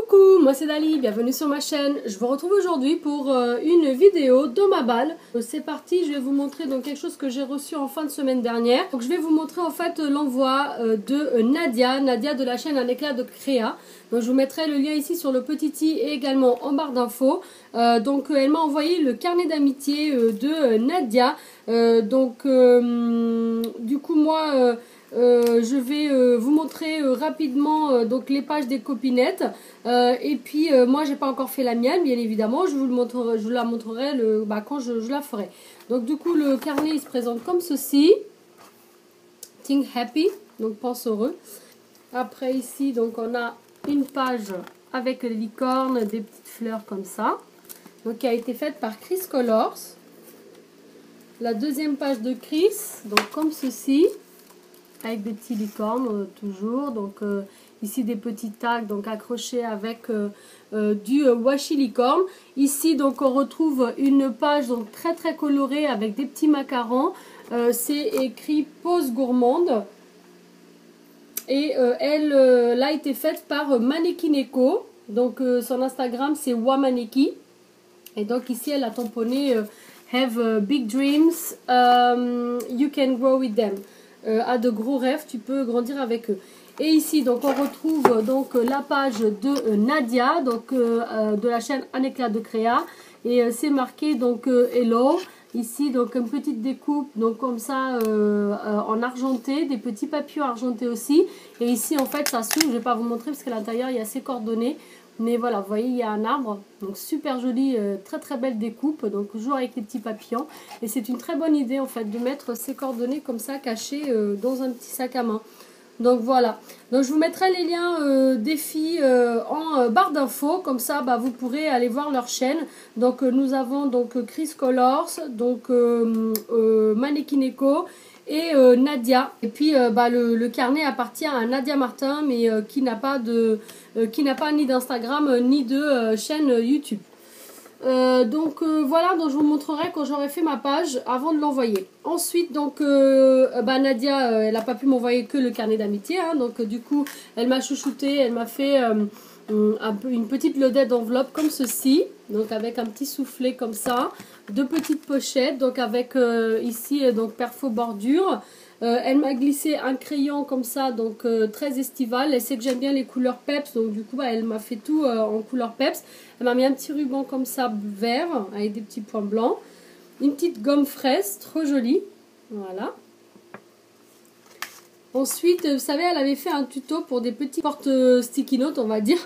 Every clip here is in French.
Coucou, moi c'est Dali, bienvenue sur ma chaîne. Je vous retrouve aujourd'hui pour une vidéo de ma balle. C'est parti, je vais vous montrer donc quelque chose que j'ai reçu en fin de semaine dernière. Donc je vais vous montrer en fait l'envoi de Nadia de la chaîne Un éclat de créa. Donc je vous mettrai le lien ici sur le petit i et également en barre d'infos. Donc elle m'a envoyé le carnet d'amitié de Nadia. Du coup moi... je vais vous montrer rapidement donc les pages des copinettes et puis moi j'ai pas encore fait la mienne bien évidemment, je vous la montrerai quand je la ferai. Donc du coup le carnet il se présente comme ceci, Think Happy, donc pense heureux. Après ici donc on a une page avec les licornes, des petites fleurs comme ça, donc qui a été faite par Chris Colors. La deuxième page de Chris, donc comme ceci, avec des petits licornes toujours, donc ici des petits tags donc accrochés avec du washi licorne. Ici donc on retrouve une page donc très colorée avec des petits macarons, c'est écrit pause gourmande et elle a été faite par Manekineko, donc son Instagram c'est Wamaneki, et donc ici elle a tamponné have big dreams, you can grow with them. A de gros rêves, tu peux grandir avec eux. Et ici donc on retrouve donc la page de Nadia, donc de la chaîne Un éclat de créa, et c'est marqué donc hello. Ici donc une petite découpe donc comme ça en argenté, des petits papillons argentés aussi. Et ici en fait ça s'ouvre, je vais pas vous montrer parce qu'à l'intérieur il y a ses coordonnées. Mais voilà, vous voyez, il y a un arbre, donc super joli, très belle découpe, donc toujours avec les petits papillons. Et c'est une très bonne idée en fait de mettre ces coordonnées comme ça cachées dans un petit sac à main. Donc voilà, donc je vous mettrai les liens des filles en barre d'infos, comme ça vous pourrez aller voir leur chaîne. Donc nous avons donc Chris Colors, donc Manekineko et Nadia. Et puis le carnet appartient à Nadia Martin, mais qui n'a pas ni d'Instagram ni de chaîne YouTube. Voilà, donc je vous montrerai quand j'aurai fait ma page avant de l'envoyer. Ensuite donc Nadia elle n'a pas pu m'envoyer que le carnet d'amitié, hein, donc du coup elle m'a chouchouté, elle m'a fait une petite lodette d'enveloppe comme ceci, donc avec un petit soufflet comme ça, deux petites pochettes, donc avec ici donc perfo bordure. Elle m'a glissé un crayon comme ça, donc très estival. Elle sait que j'aime bien les couleurs peps, donc du coup elle m'a fait tout en couleur peps. Elle m'a mis un petit ruban comme ça vert avec des petits points blancs, une petite gomme fraise trop jolie, voilà. Ensuite, vous savez, elle avait fait un tuto pour des petits porte sticky notes, on va dire.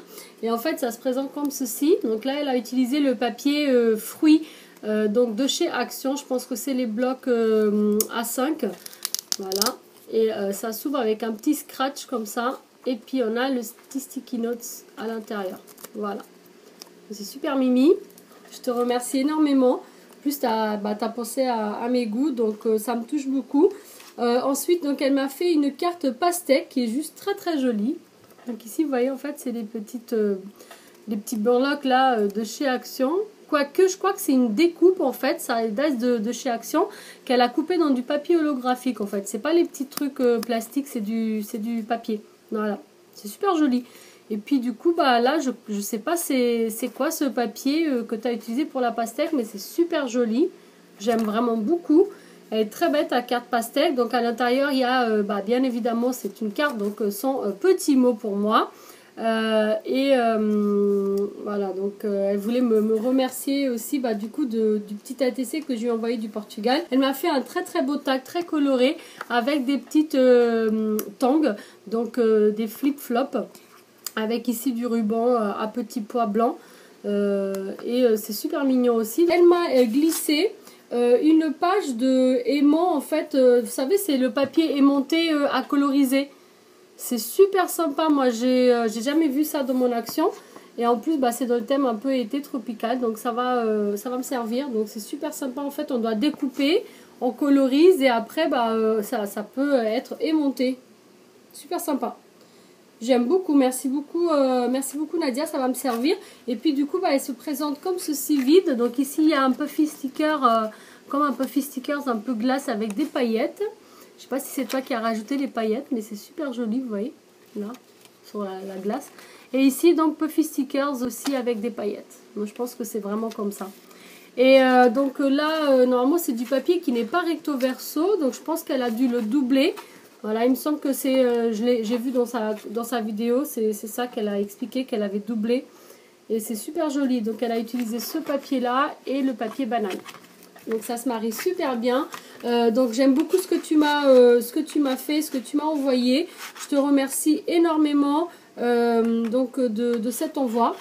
Et en fait, ça se présente comme ceci. Donc là, elle a utilisé le papier fruits, donc de chez Action. Je pense que c'est les blocs A5. Voilà. Et ça s'ouvre avec un petit scratch comme ça. Et puis, on a le petit sticky notes à l'intérieur. Voilà. C'est super mimi. Je te remercie énormément. En plus, tu as pensé à mes goûts, donc ça me touche beaucoup. Ensuite, donc elle m'a fait une carte pastèque qui est juste très jolie. Donc ici, vous voyez, en fait, c'est les petits burlocs là de chez Action. Quoique, je crois que c'est une découpe en fait, ça date de chez Action, qu'elle a coupé dans du papier holographique en fait. C'est pas les petits trucs plastiques, c'est du papier. Voilà, c'est super joli. Et puis du coup, là, je sais pas c'est quoi ce papier que tu as utilisé pour la pastèque, mais c'est super joli. J'aime vraiment beaucoup. Elle est très bête à carte pastèque. Donc à l'intérieur, il y a bien évidemment, c'est une carte, donc sans petits mots pour moi. Voilà, donc elle voulait me remercier aussi du coup du petit ATC que je lui ai envoyé du Portugal. Elle m'a fait un très beau tag, très coloré, avec des petites tangs, donc des flip-flops, avec ici du ruban à petits pois blancs. C'est super mignon aussi. Elle m'a glissé une page de aimant en fait, vous savez c'est le papier aimanté à coloriser. C'est super sympa, moi j'ai jamais vu ça dans mon Action. Et en plus c'est dans le thème un peu été tropical, donc ça va me servir. Donc c'est super sympa en fait, on doit découper, on colorise et après ça peut être aimanté. Super sympa. J'aime beaucoup, merci beaucoup Nadia, ça va me servir. Et puis du coup elle se présente comme ceci vide. Donc ici il y a un puffy sticker, comme un puffy stickers un peu glace avec des paillettes. Je sais pas si c'est toi qui as rajouté les paillettes, mais c'est super joli, vous voyez, là, sur la glace. Et ici, donc, Puffy Stickers aussi avec des paillettes. Donc, je pense que c'est vraiment comme ça. Et donc là, normalement, c'est du papier qui n'est pas recto verso. Donc, je pense qu'elle a dû le doubler. Voilà, il me semble que c'est... j'ai vu dans sa vidéo, c'est ça qu'elle a expliqué, qu'elle avait doublé. Et c'est super joli. Donc, elle a utilisé ce papier-là et le papier banane. Donc, ça se marie super bien. Donc, j'aime beaucoup ce que tu m'as fait, ce que tu m'as envoyé. Je te remercie énormément donc de cet envoi.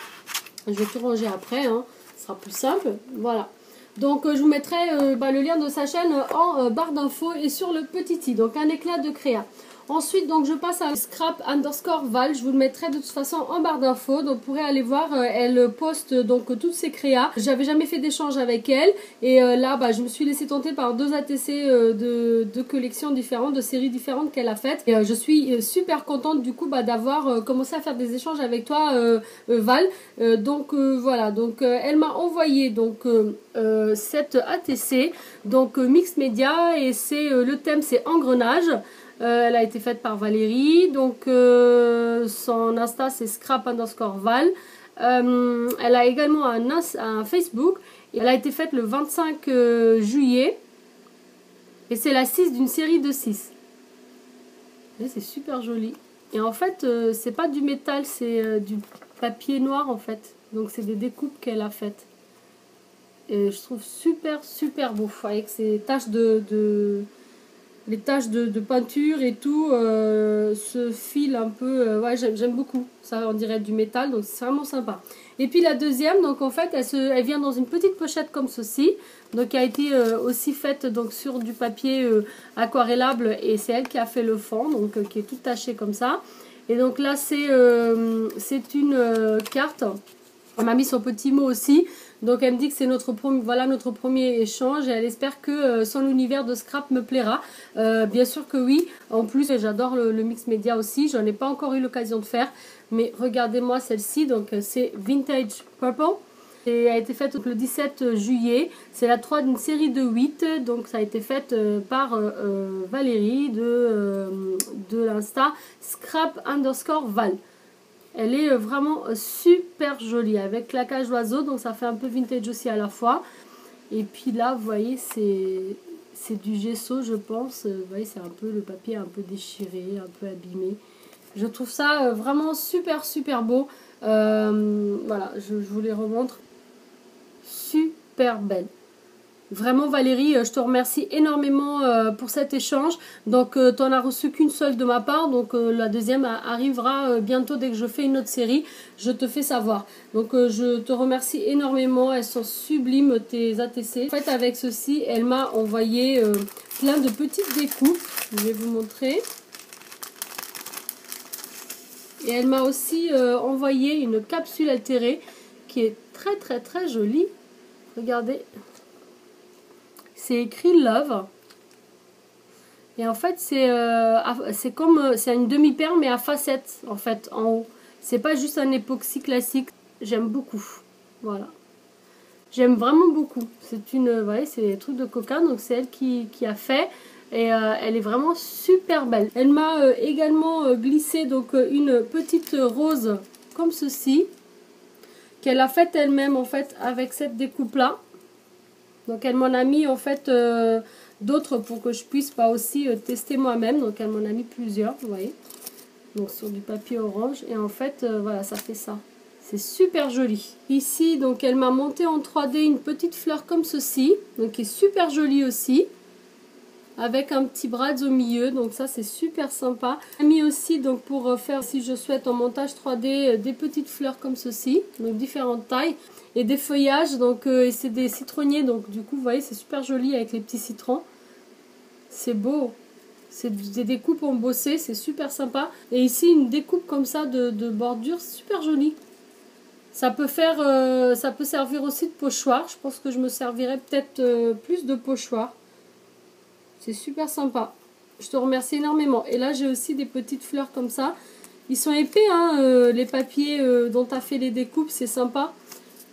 Je vais tout ranger après, hein. Ce sera plus simple. Voilà. Donc, je vous mettrai le lien de sa chaîne en barre d'infos et sur le petit i. Donc, un éclat de créa. Ensuite, donc, je passe à scrap_val. Je vous le mettrai de toute façon en barre d'infos. Donc, vous pourrez aller voir. Elle poste donc toutes ses créas. J'avais jamais fait d'échange avec elle. Et là, je me suis laissée tenter par 2 ATC de collections différentes, de séries différentes qu'elle a faites. Et je suis super contente du coup d'avoir commencé à faire des échanges avec toi, Val. Donc, voilà. Donc, elle m'a envoyé donc cette ATC. Donc, Mix Media. Et c'est le thème, c'est engrenage. Elle a été faite par Valérie, donc son Insta c'est scrap_val. Elle a également un Facebook, et elle a été faite le 25 juillet, et c'est la 6 d'une série de 6. C'est super joli. Et en fait, c'est pas du métal, c'est du papier noir en fait. Donc c'est des découpes qu'elle a faites. Et je trouve super beau, avec ces taches les taches de peinture et tout, ce fil un peu, ouais, j'aime beaucoup. Ça, on dirait du métal, donc c'est vraiment sympa. Et puis la deuxième, donc en fait, elle vient dans une petite pochette comme ceci, donc qui a été aussi faite donc sur du papier aquarellable, et c'est elle qui a fait le fond, donc qui est tout taché comme ça. Et donc là, c'est une carte. Elle m'a mis son petit mot aussi. Donc elle me dit que c'est notre premier échange, et elle espère que son univers de scrap me plaira. Bien sûr que oui. En plus, j'adore le mix média aussi. J'en ai pas encore eu l'occasion de faire. Mais regardez-moi celle-ci. Donc c'est Vintage Purple. Et elle a été faite le 17 juillet. C'est la 3 d'une série de 8. Donc ça a été faite par Valérie de l'Insta scrap_val. Elle est vraiment super jolie avec claquage oiseau, donc ça fait un peu vintage aussi à la fois. Et puis là, vous voyez, c'est du gesso, je pense. Vous voyez, c'est un peu le papier un peu déchiré, un peu abîmé. Je trouve ça vraiment super beau. Voilà, je vous les remontre. Super belle. Vraiment Valérie, je te remercie énormément pour cet échange. Donc tu n'en as reçu qu'une seule de ma part. Donc la deuxième arrivera bientôt dès que je fais une autre série. Je te fais savoir. Donc je te remercie énormément. Elles sont sublimes tes ATC. En fait avec ceci, elle m'a envoyé plein de petites découpes. Je vais vous montrer. Et elle m'a aussi envoyé une capsule altérée qui est très jolie. Regardez. C'est écrit Love. Et en fait, c'est une demi-perle, mais à facettes, en fait, en haut. C'est pas juste un époxy classique. J'aime beaucoup. Voilà. J'aime vraiment beaucoup. C'est une, ouais, c'est des trucs de coca, donc c'est elle qui a fait. Et elle est vraiment super belle. Elle m'a également glissé donc une petite rose comme ceci, qu'elle a faite elle-même, en fait, avec cette découpe-là. Donc elle m'en a mis en fait d'autres pour que je puisse pas aussi tester moi-même. Donc elle m'en a mis plusieurs, vous voyez. Donc sur du papier orange. Et en fait, voilà, ça fait ça. C'est super joli. Ici, donc elle m'a monté en 3D une petite fleur comme ceci. Donc qui est super jolie aussi. Avec un petit bras au milieu. Donc ça, c'est super sympa. Elle m'a mis aussi, donc pour faire, si je souhaite, en montage 3D, des petites fleurs comme ceci. Donc différentes tailles. Et des feuillages, donc c'est des citronniers, donc du coup vous voyez c'est super joli avec les petits citrons, c'est beau, c'est des découpes embossées, c'est super sympa. Et ici une découpe comme ça de bordure, super jolie. Ça peut servir aussi de pochoir. Je pense que je me servirai peut-être plus de pochoir. C'est super sympa, je te remercie énormément. Et là j'ai aussi des petites fleurs comme ça, ils sont épais hein, les papiers dont tu as fait les découpes, c'est sympa.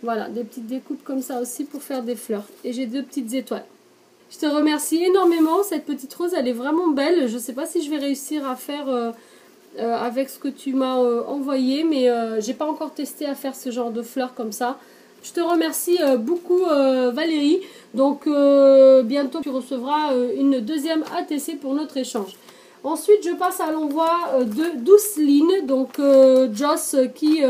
Voilà, des petites découpes comme ça aussi pour faire des fleurs. Et j'ai 2 petites étoiles. Je te remercie énormément. Cette petite rose, elle est vraiment belle. Je ne sais pas si je vais réussir à faire avec ce que tu m'as envoyé, mais j'ai pas encore testé à faire ce genre de fleurs comme ça. Je te remercie beaucoup Valérie. Donc bientôt tu recevras une deuxième ATC pour notre échange. Ensuite je passe à l'envoi de Douceline, donc Joss qui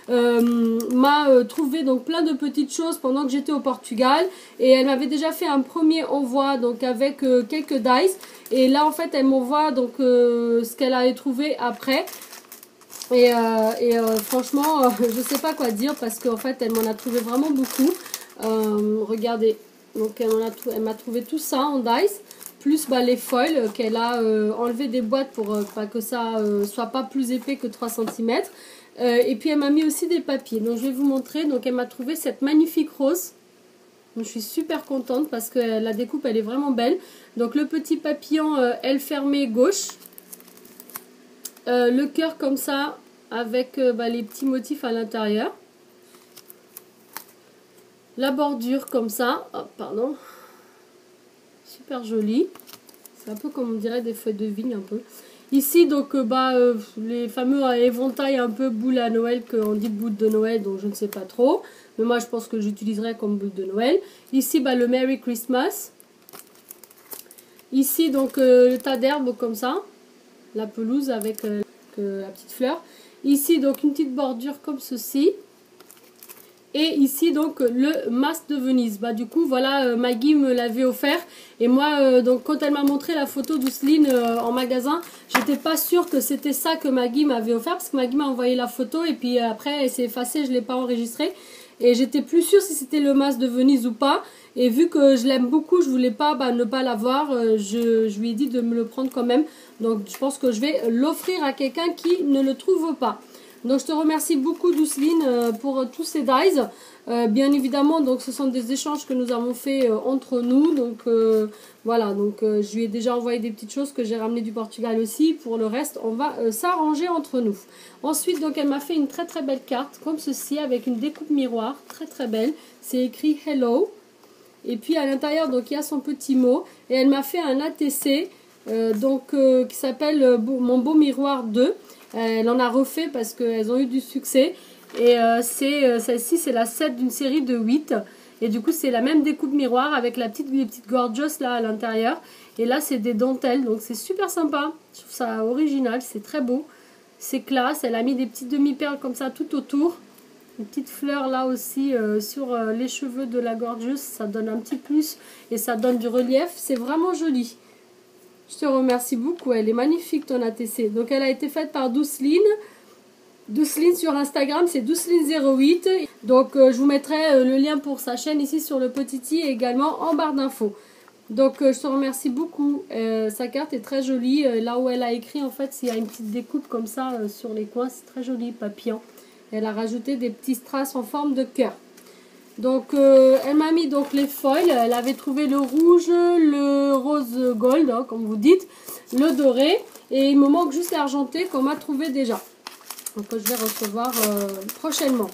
m'a trouvé donc plein de petites choses pendant que j'étais au Portugal, et elle m'avait déjà fait un premier envoi donc avec quelques dice, et là en fait elle m'envoie donc ce qu'elle avait trouvé après. Et franchement, je sais pas quoi dire parce qu'en fait, elle m'en a trouvé vraiment beaucoup. Regardez, donc elle m'a trouvé tout ça en dice, plus bah, les foils qu'elle a enlevé des boîtes pour que ça soit pas plus épais que 3 cm. Et puis elle m'a mis aussi des papiers. Donc je vais vous montrer. Donc elle m'a trouvé cette magnifique rose. Donc, je suis super contente parce que la découpe elle est vraiment belle. Donc le petit papillon aile fermée gauche. Le cœur comme ça avec les petits motifs à l'intérieur, la bordure comme ça, oh, pardon, super joli, c'est un peu comme on dirait des feuilles de vigne un peu. Ici donc les fameux éventails un peu boule à Noël, qu'on dit boule de Noël, donc je ne sais pas trop, mais moi je pense que j'utiliserai comme boule de Noël. Ici le Merry Christmas. Ici donc le tas d'herbes comme ça, la pelouse avec la petite fleur. Ici donc une petite bordure comme ceci. Et ici donc le masque de Venise. Bah du coup voilà, Maggie me l'avait offert. Et moi donc quand elle m'a montré la photo d'Ousseline en magasin, j'étais pas sûre que c'était ça que Maggie m'avait offert. Parce que Maggie m'a envoyé la photo et puis après elle s'est effacée, je ne l'ai pas enregistrée. Et j'étais plus sûre si c'était le masque de Venise ou pas. Et vu que je l'aime beaucoup, je voulais pas ne pas l'avoir. Je lui ai dit de me le prendre quand même. Donc je pense que je vais l'offrir à quelqu'un qui ne le trouve pas. Donc je te remercie beaucoup Douceline pour tous ces dies. Bien évidemment, donc ce sont des échanges que nous avons fait entre nous. Donc voilà, donc je lui ai déjà envoyé des petites choses que j'ai ramenées du Portugal aussi. Pour le reste, on va s'arranger entre nous. Ensuite, donc elle m'a fait une très très belle carte comme ceci avec une découpe miroir très très belle. C'est écrit Hello. Et puis à l'intérieur, donc il y a son petit mot. Et elle m'a fait un ATC qui s'appelle Mon beau miroir 2. Elle en a refait parce qu'elles ont eu du succès. Et celle-ci, c'est la 7 d'une série de 8. Et du coup, c'est la même découpe miroir avec les petites gorgeous là à l'intérieur. Et là, c'est des dentelles. Donc, c'est super sympa. Je trouve ça original. C'est très beau. C'est classe. Elle a mis des petites demi-perles comme ça tout autour. Une petite fleur là aussi sur les cheveux de la gorgeous. Ça donne un petit plus. Et ça donne du relief. C'est vraiment joli. Je te remercie beaucoup. Elle est magnifique ton ATC. Donc, elle a été faite par Douceline. Douceline sur Instagram, c'est Douceline08. Donc, je vous mettrai le lien pour sa chaîne ici sur le petit i et également en barre d'infos. Donc, je te remercie beaucoup. Sa carte est très jolie. Là où elle a écrit, en fait, il y a une petite découpe comme ça sur les coins. C'est très joli, papillon. Elle a rajouté des petits strass en forme de cœur. Donc, elle m'a mis donc les foils. Elle avait trouvé le rouge, le rose gold, hein, comme vous dites, le doré. Et il me manque juste l'argenté qu'on m'a trouvé déjà. Donc, je vais recevoir prochainement.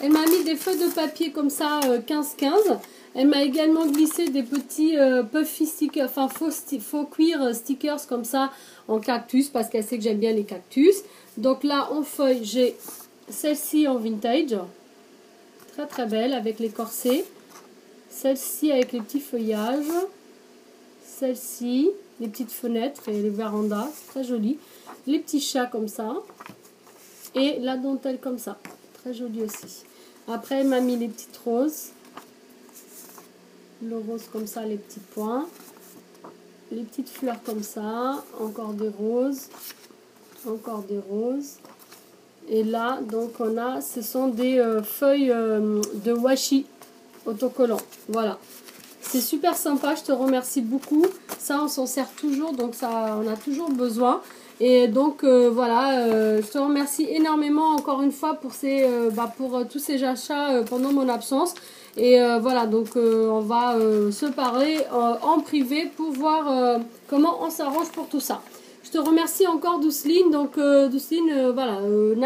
Elle m'a mis des feuilles de papier comme ça, 15-15. Elle m'a également glissé des petits puffy stickers, enfin faux cuir stickers comme ça en cactus, parce qu'elle sait que j'aime bien les cactus. Donc là, en feuille, j'ai celle-ci en vintage. Très très belle avec les corsets. Celle-ci avec les petits feuillages. Celle-ci, les petites fenêtres et les vérandas. C'est très joli. Les petits chats comme ça. Et la dentelle comme ça. Très jolie aussi. Après, elle m'a mis les petites roses. Le rose comme ça, les petits points. Les petites fleurs comme ça. Encore des roses. Encore des roses. Et là, donc, ce sont des feuilles de washi autocollant. Voilà. C'est super sympa. Je te remercie beaucoup. Ça, on s'en sert toujours. Donc, ça, on a toujours besoin. Et donc voilà, je te remercie énormément encore une fois pour tous ces achats pendant mon absence. Et voilà, donc on va se parler en privé pour voir comment on s'arrange pour tout ça. Je te remercie encore Douceline. Donc Douceline, voilà,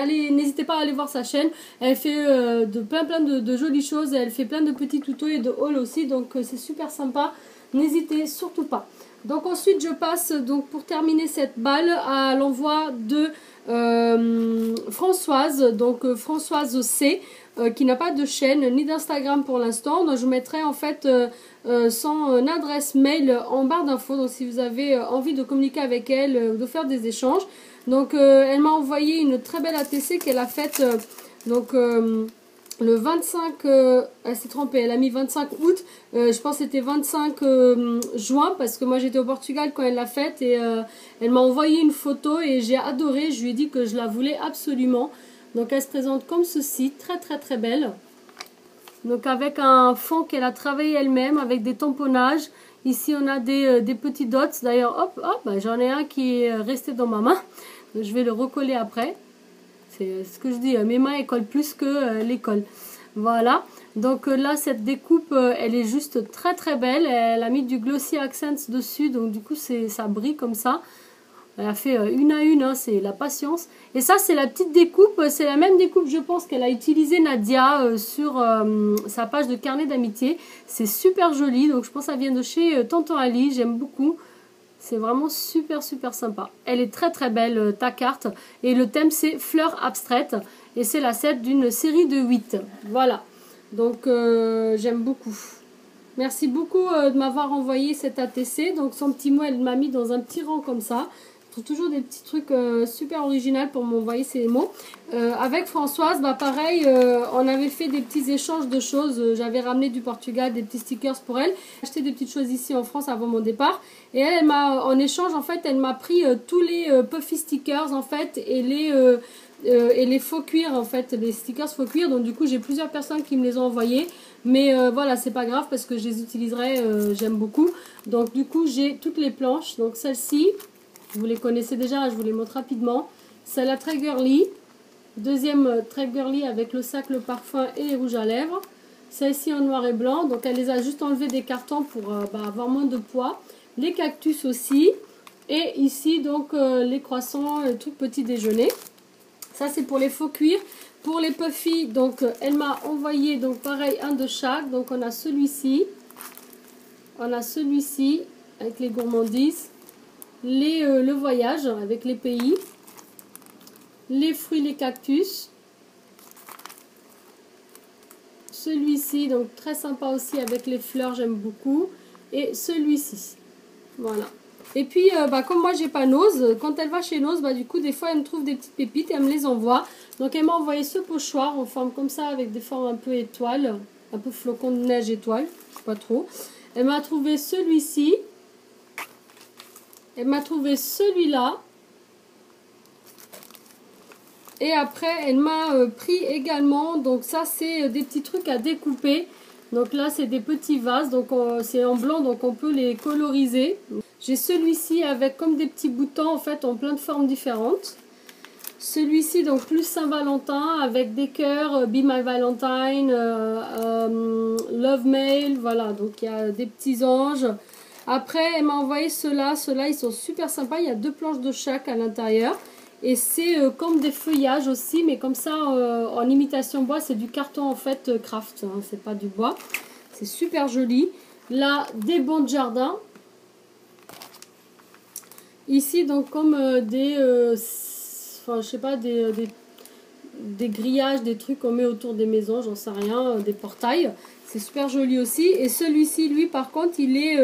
n'hésitez pas à aller voir sa chaîne. Elle fait plein de jolies choses. Elle fait plein de petits tutos et de hauls aussi. Donc c'est super sympa. N'hésitez surtout pas. Donc ensuite je passe donc pour terminer cette balle à l'envoi de Françoise, donc Françoise C, qui n'a pas de chaîne ni d'Instagram pour l'instant. Donc je mettrai en fait son adresse mail en barre d'infos. Donc si vous avez envie de communiquer avec elle, de faire des échanges. Donc elle m'a envoyé une très belle ATC qu'elle a faite le 25, elle s'est trompée, elle a mis 25 août, je pense que c'était 25 juin, parce que moi j'étais au Portugal quand elle l'a faite, et elle m'a envoyé une photo et j'ai adoré, je lui ai dit que je la voulais absolument. Donc elle se présente comme ceci, très très très belle. Donc avec un fond qu'elle a travaillé elle-même, avec des tamponnages. Ici on a des petits dots, d'ailleurs hop hop, bah, j'en ai un qui est resté dans ma main, donc je vais le recoller après. C'est ce que je dis, mes mains elles collent plus que les cols. Voilà, donc là cette découpe elle est juste très très belle. Elle a mis du Glossy Accents dessus, donc du coup ça brille comme ça. Elle a fait une à une, hein, c'est la patience. Et ça c'est la petite découpe, c'est la même découpe je pense qu'elle a utilisé Nadia sur sa page de carnet d'amitié. C'est super joli, donc je pense que ça vient de chez Tonton Ali, j'aime beaucoup. C'est vraiment super super sympa. Elle est très très belle ta carte. Et le thème c'est fleurs abstraites. Et c'est la 7 d'une série de 8. Voilà. Donc j'aime beaucoup. Merci beaucoup de m'avoir envoyé cette ATC. Donc son petit mot elle m'a mis dans un petit rang comme ça. Je trouve toujours des petits trucs super originaux pour m'envoyer ces mots. Avec Françoise, bah pareil, on avait fait des petits échanges de choses. J'avais ramené du Portugal des petits stickers pour elle. J'ai acheté des petites choses ici en France avant mon départ. Et elle m'a, en échange, en fait, elle m'a pris tous les puffy stickers, en fait, et les faux cuir, en fait, les stickers faux cuir. Donc du coup, j'ai plusieurs personnes qui me les ont envoyés. Mais voilà, c'est pas grave parce que je les utiliserai, j'aime beaucoup. Donc du coup, j'ai toutes les planches. Donc celle-ci, vous les connaissez déjà, je vous les montre rapidement. C'est la très girly. Deuxième très girly avec le sac, le parfum et les rouges à lèvres. Celle-ci en noir et blanc. Donc elle les a juste enlevé des cartons pour avoir moins de poids. Les cactus aussi. Et ici donc les croissants, les trucs petit déjeuner. Ça c'est pour les faux cuirs. Pour les puffy, donc elle m'a envoyé donc pareil un de chaque. Donc on a celui-ci. On a celui-ci avec les gourmandises. Le voyage avec les pays, les fruits, les cactus, celui-ci donc très sympa aussi avec les fleurs, j'aime beaucoup, et celui-ci, voilà. Et puis comme moi j'ai pas Nose, quand elle va chez Nose, du coup des fois elle me trouve des petites pépites et elle me les envoie. Donc elle m'a envoyé ce pochoir en forme comme ça avec des formes un peu étoiles, un peu flocon de neige étoile, je sais pas trop. Elle m'a trouvé celui-ci. Elle m'a trouvé celui-là. Et après, elle m'a pris également, donc ça c'est des petits trucs à découper. Donc là, c'est des petits vases, donc c'est en blanc, donc on peut les coloriser. J'ai celui-ci avec comme des petits boutons, en fait, en plein de formes différentes. Celui-ci, donc plus Saint-Valentin, avec des cœurs, Be My Valentine, Love Mail, voilà. Donc il y a des petits anges. Après, elle m'a envoyé ceux-là. Ceux-là, ils sont super sympas. Il y a 2 planches de chaque à l'intérieur. Et c'est comme des feuillages aussi, mais comme ça, en imitation bois. C'est du carton, en fait, craft. Hein, c'est pas du bois. C'est super joli. Là, des bancs de jardin. Ici, donc, comme enfin, je sais pas, des grillages, des trucs qu'on met autour des maisons, j'en sais rien, des portails. C'est super joli aussi. Et celui-ci, lui, par contre, il est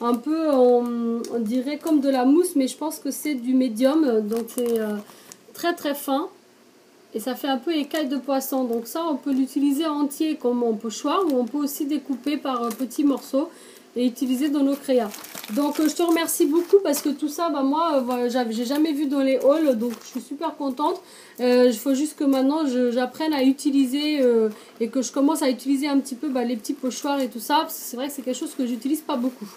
un peu, on dirait comme de la mousse, mais je pense que c'est du médium. Donc, c'est très, très fin. Et ça fait un peu écaille de poisson. Donc, ça, on peut l'utiliser entier comme en pochoir, ou on peut aussi découper par petits morceaux et utiliser dans nos créas. Donc, je te remercie beaucoup parce que tout ça, moi, j'ai jamais vu dans les hauls. Donc, je suis super contente. Il faut juste que maintenant, j'apprenne à utiliser et que je commence à utiliser un petit peu les petits pochoirs et tout ça. Parce que c'est vrai que c'est quelque chose que j'utilise pas beaucoup.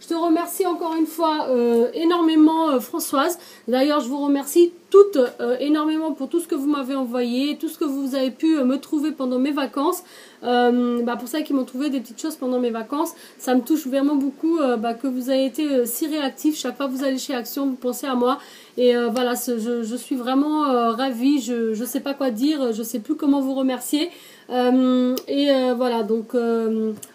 Je te remercie encore une fois énormément, Françoise. D'ailleurs, je vous remercie toutes énormément pour tout ce que vous m'avez envoyé, tout ce que vous avez pu me trouver pendant mes vacances. Pour ça qu'ils m'ont trouvé des petites choses pendant mes vacances. Ça me touche vraiment beaucoup que vous avez été si réactifs. Chaque fois que vous allez chez Action, vous pensez à moi. Et voilà, je suis vraiment ravie. Je ne sais pas quoi dire, je ne sais plus comment vous remercier. Voilà, donc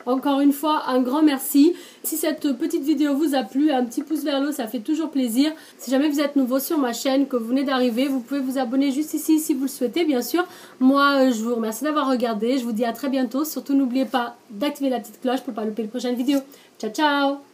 encore une fois un grand merci. Si cette petite vidéo vous a plu, un petit pouce vers le haut, ça fait toujours plaisir. Si jamais vous êtes nouveau sur ma chaîne, que vous venez d'arriver, vous pouvez vous abonner juste ici si vous le souhaitez, bien sûr. Moi je vous remercie d'avoir regardé, je vous dis à très bientôt. Surtout n'oubliez pas d'activer la petite cloche pour ne pas louper les prochaines vidéos. Ciao ciao.